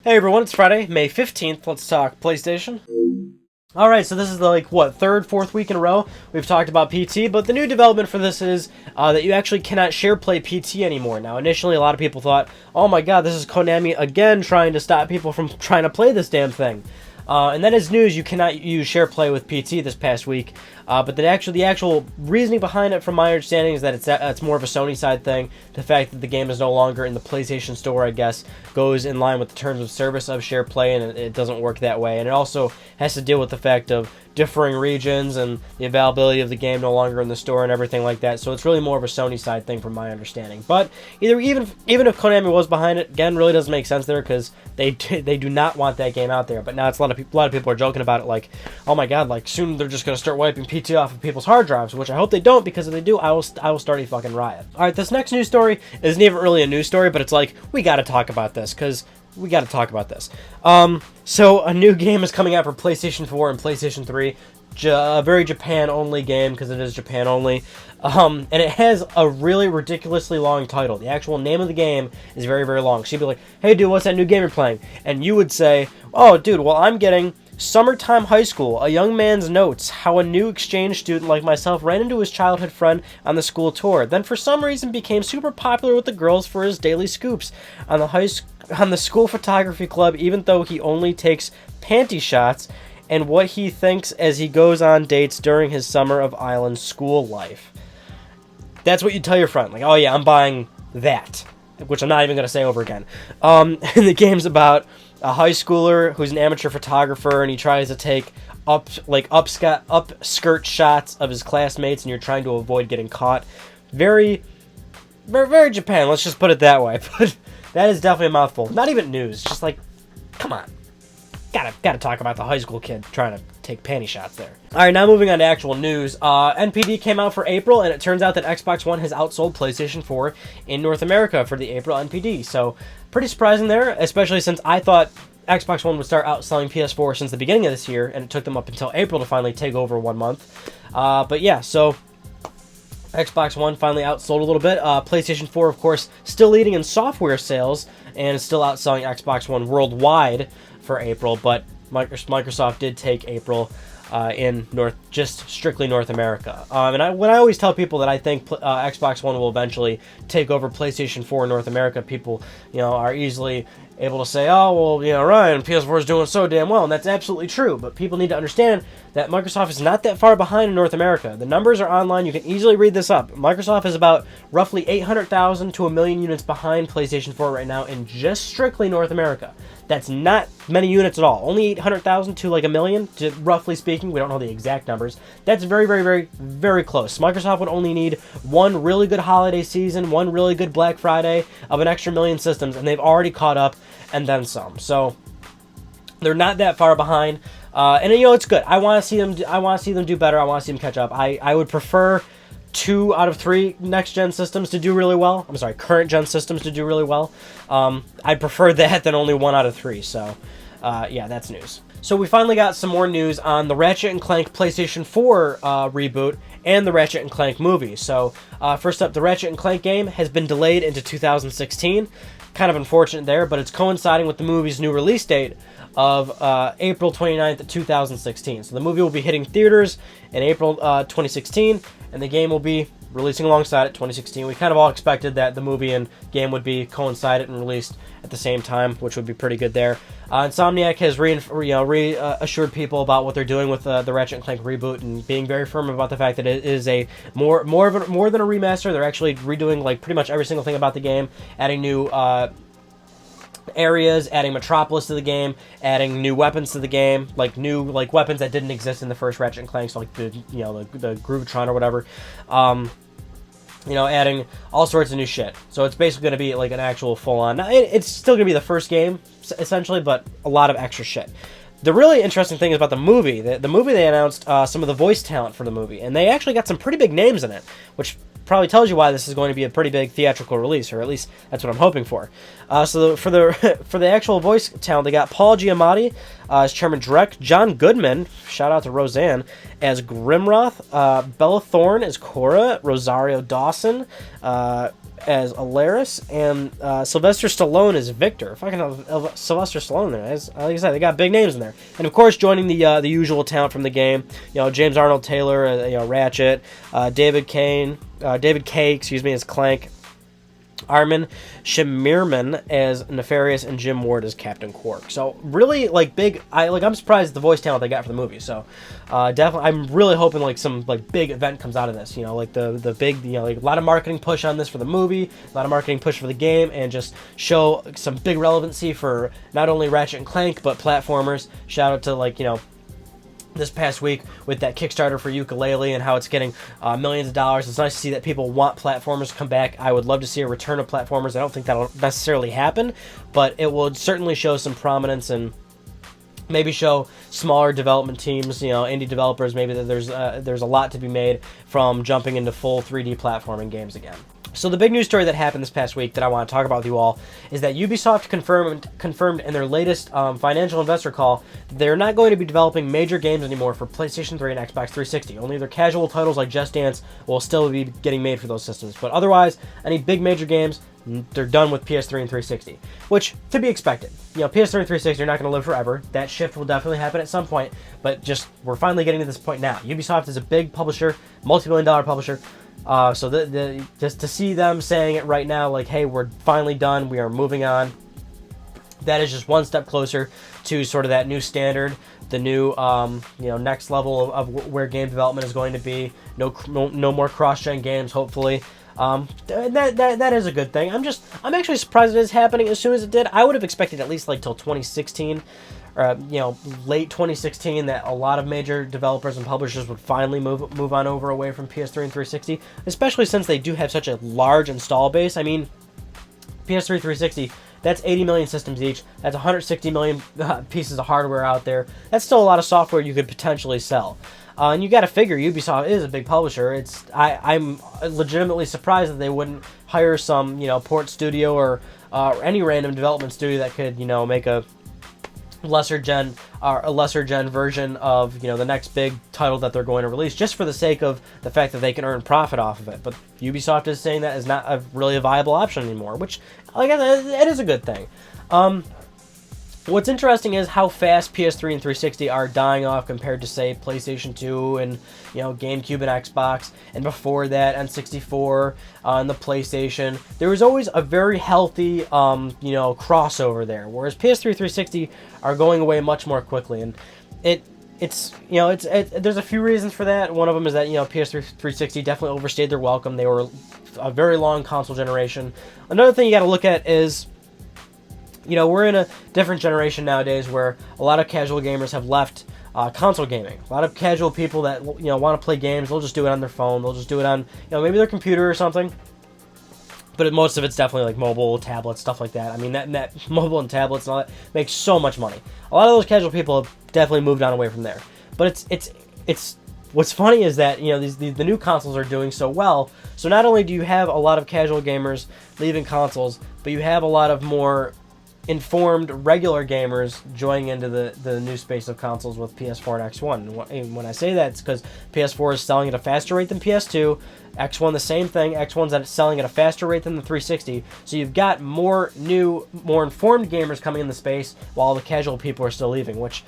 Hey everyone, it's Friday, May 15th. Let's talk PlayStation. Alright, so this is the, third, fourth week in a row we've talked about PT, but the new development for this is that you actually cannot share play PT anymore. Now, initially, a lot of people thought, oh my god, this is Konami again trying to stop people from trying to play this damn thing. And that is news. You cannot use share play with PT this past week. But the actual reasoning behind it, from my understanding, is that it's more of a Sony side thing. The fact that the game is no longer in the PlayStation Store, I guess, goes in line with the terms of service of share play, and it doesn't work that way. And it also has to deal with the fact of differing regions and the availability of the game no longer in the store and everything like that. So it's really more of a Sony side thing, from my understanding. But even if Konami was behind it, again, really doesn't make sense there, because they do not want that game out there. But now it's a lot of people are joking about it, like, oh my god, like soon they're just gonna start wiping PT off of people's hard drives, which I hope they don't, because if they do, I will start a fucking riot. All right, this next news story isn't even really a news story, but it's like, we got to talk about this, because we got to talk about this. So a new game is coming out for PlayStation 4 and PlayStation 3. A very Japan-only game, because it is Japan only. And it has a really ridiculously long title. The actual name of the game is very, very long. So you'd be like, hey, dude, what's that new game you're playing? And you would say, oh, dude, well, I'm getting Summertime High School, a young man's notes, how a new exchange student like myself ran into his childhood friend on the school tour, then for some reason became super popular with the girls for his daily scoops on the school photography club, even though he only takes panty shots, and what he thinks as he goes on dates during his summer of island school life. That's what you tell your friend, like, oh yeah, I'm buying that, which I'm not even going to say over again. And the game's about a high schooler who's an amateur photographer, and he tries to take upskirt shots of his classmates, and you're trying to avoid getting caught. Very, very, very Japan, let's just put it that way. But that is definitely a mouthful. Not even news, just like, come on. Gotta talk about the high school kid trying to take panty shots there. Alright, now moving on to actual news. NPD came out for April, and it turns out that Xbox One has outsold PlayStation 4 in North America for the April NPD. So, pretty surprising there, especially since I thought Xbox One would start outselling PS4 since the beginning of this year, and it took them up until April to finally take over 1 month. But yeah, so Xbox One finally outsold a little bit. PlayStation 4, of course, still leading in software sales, and is still outselling Xbox One worldwide for April, but Microsoft did take April in just strictly North America. And when I always tell people that I think Xbox One will eventually take over PlayStation 4 in North America, people, are easily able to say, oh, well, Ryan, PS4 is doing so damn well, and that's absolutely true, but people need to understand that Microsoft is not that far behind in North America. The numbers are online, you can easily read this up. Microsoft is about roughly 800,000 to 1 million units behind PlayStation 4 right now in just strictly North America. That's not many units at all. Only 800,000 to like 1 million, roughly speaking. We don't know the exact numbers. That's very, very, very, very close. Microsoft would only need one really good holiday season, one really good Black Friday of an extra 1 million systems, and they've already caught up and then some. So they're not that far behind. And it's good. I want to see them. I want to see them do better. I want to see them catch up. I would prefer 2 out of 3 next-gen systems to do really well. I'm sorry, current-gen systems to do really well. I prefer that than only 1 out of 3, so yeah, that's news. So we finally got some more news on the Ratchet & Clank PlayStation 4 reboot and the Ratchet & Clank movie. So first up, the Ratchet & Clank game has been delayed into 2016. Kind of unfortunate there, but it's coinciding with the movie's new release date of April 29th, 2016. So the movie will be hitting theaters in April 2016, and the game will be releasing alongside it, 2016. We kind of all expected that the movie and game would be coincided and released at the same time, which would be pretty good there. Insomniac has reassured people about what they're doing with the Ratchet & Clank reboot, and being very firm about the fact that it is a more than a remaster. They're actually redoing pretty much every single thing about the game, adding new areas, adding Metropolis to the game, adding new weapons to the game, new weapons that didn't exist in the first Ratchet & Clank, so the Groovitron or whatever. Adding all sorts of new shit. So it's basically going to be an actual full-on. It's still going to be the first game, essentially, but a lot of extra shit. The really interesting thing is about the movie. The movie, they announced some of the voice talent for the movie, and they actually got some pretty big names in it, which probably tells you why this is going to be a pretty big theatrical release, or at least that's what I'm hoping for. For the actual voice talent, they got Paul Giamatti as Chairman Drek, John Goodman, shout out to Roseanne, as Grimroth, Bella Thorne as Cora, Rosario Dawson as Alaris, and Sylvester Stallone as Victor. If I can have Sylvester Stallone there, like I said, they got big names in there. And of course, joining the usual talent from the game, James Arnold Taylor, Ratchet, David Kay, as Clank, Armin Shimerman as Nefarious, and Jim Ward as Captain Quark. So really, big. I'm surprised at the voice talent they got for the movie. So definitely, I'm really hoping some big event comes out of this. The big, a lot of marketing push on this for the movie, a lot of marketing push for the game, and just show some big relevancy for not only Ratchet and Clank but platformers. Shout out to this past week with that Kickstarter for Ukulele and how it's getting millions of dollars. It's nice to see that people want platformers to come back. I would love to see a return of platformers. I don't think that'll necessarily happen, but it will certainly show some prominence and maybe show smaller development teams, indie developers, maybe that there's a lot to be made from jumping into full 3D platforming games again. So the big news story that happened this past week that I want to talk about with you all is that Ubisoft confirmed in their latest financial investor call that they're not going to be developing major games anymore for PlayStation 3 and Xbox 360. Only their casual titles like Just Dance will still be getting made for those systems. But otherwise, any big major games, they're done with PS3 and 360, which to be expected. PS3 and 360 are not going to live forever. That shift will definitely happen at some point, but we're finally getting to this point now. Ubisoft is a big publisher, multi-billion-dollar publisher. So just to see them saying it right now, hey, we're finally done, we are moving on, that is just one step closer to sort of that new standard, the new next level of where game development is going to be. No more cross-gen games, hopefully. That is a good thing. I'm actually surprised it is happening as soon as it did. I would have expected at least till 2016. Late 2016, that a lot of major developers and publishers would finally move on over away from PS3 and 360, especially since they do have such a large install base. I mean, PS3, 360, that's 80 million systems each. That's 160 million pieces of hardware out there. That's still a lot of software you could potentially sell. And you got to figure Ubisoft is a big publisher. I'm legitimately surprised that they wouldn't hire some port studio or any random development studio that could make a lesser gen version of the next big title that they're going to release, just for the sake of the fact that they can earn profit off of it. But Ubisoft is saying that is not really a viable option anymore, which I guess it is a good thing. What's interesting is how fast PS3 and 360 are dying off compared to, say, PlayStation 2 and GameCube and Xbox, and before that N64 and the PlayStation. There was always a very healthy crossover there, whereas PS3 360 are going away much more quickly, and there's a few reasons for that. One of them is that PS3 360 definitely overstayed their welcome. They were a very long console generation. Another thing you got to look at is we're in a different generation nowadays where a lot of casual gamers have left console gaming. A lot of casual people that want to play games, they'll just do it on their phone. They'll just do it on maybe their computer or something. But most of it's definitely mobile, tablets, stuff like that. I mean, that mobile and tablets and all that makes so much money. A lot of those casual people have definitely moved on away from there. But it's what's funny is that the new consoles are doing so well. So not only do you have a lot of casual gamers leaving consoles, but you have a lot of more informed regular gamers joining into the new space of consoles with PS4 and X1. And when I say that, it's because PS4 is selling at a faster rate than PS2, X1 the same thing, X1's selling at a faster rate than the 360, so you've got more informed gamers coming in the space while the casual people are still leaving, which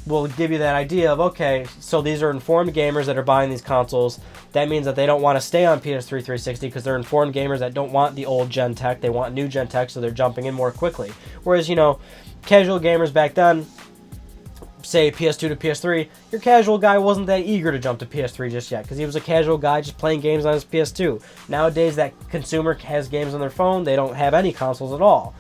will give you that idea of, okay, so these are informed gamers that are buying these consoles. That means that they don't want to stay on PS3 360 because they're informed gamers that don't want the old gen tech. They want new gen tech, so they're jumping in more quickly. Whereas, casual gamers back then, say PS2 to PS3, your casual guy wasn't that eager to jump to PS3 just yet because he was a casual guy just playing games on his PS2. Nowadays, that consumer has games on their phone. They don't have any consoles at all.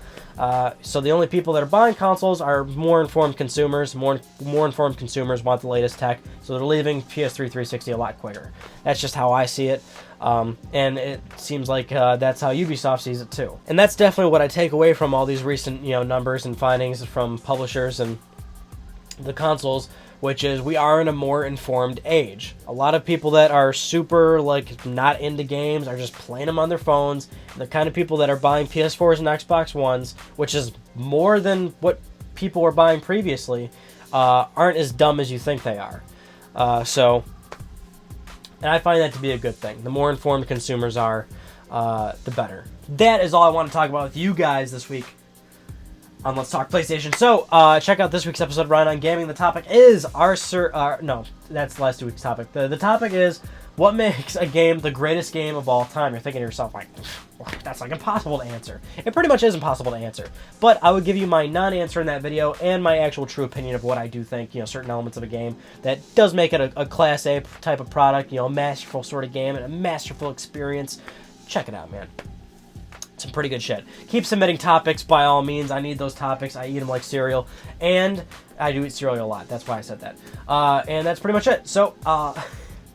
So the only people that are buying consoles are more informed consumers. More informed consumers want the latest tech, so they're leaving PS3 360 a lot quicker. That's just how I see it, and it seems like that's how Ubisoft sees it too. And that's definitely what I take away from all these recent numbers and findings from publishers and the consoles which is we are in a more informed age. A lot of people that are super, like, not into games are just playing them on their phones. And the kind of people that are buying PS4s and Xbox Ones, which is more than what people were buying previously, aren't as dumb as you think they are. And I find that to be a good thing. The more informed consumers are, the better. That is all I want to talk about with you guys this week on Let's Talk PlayStation. So, check out this week's episode of Ryan on Gaming. The topic is no, that's last week's topic. The topic is what makes a game the greatest game of all time. You're thinking to yourself, like, that's like impossible to answer. It pretty much is impossible to answer. But I would give you my non-answer in that video and my actual true opinion of what I do think, certain elements of a game that does make it a Class A type of product, a masterful sort of game and a masterful experience. Check it out, man. Some pretty good shit. Keep submitting topics by all means. I need those topics. I eat them like cereal. And I do eat cereal a lot. That's why I said that. And that's pretty much it. So,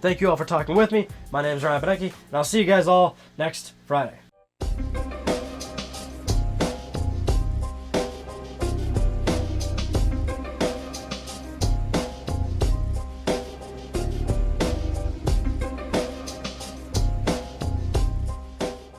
thank you all for talking with me. My name is Ryan Badecki, and I'll see you guys all next Friday.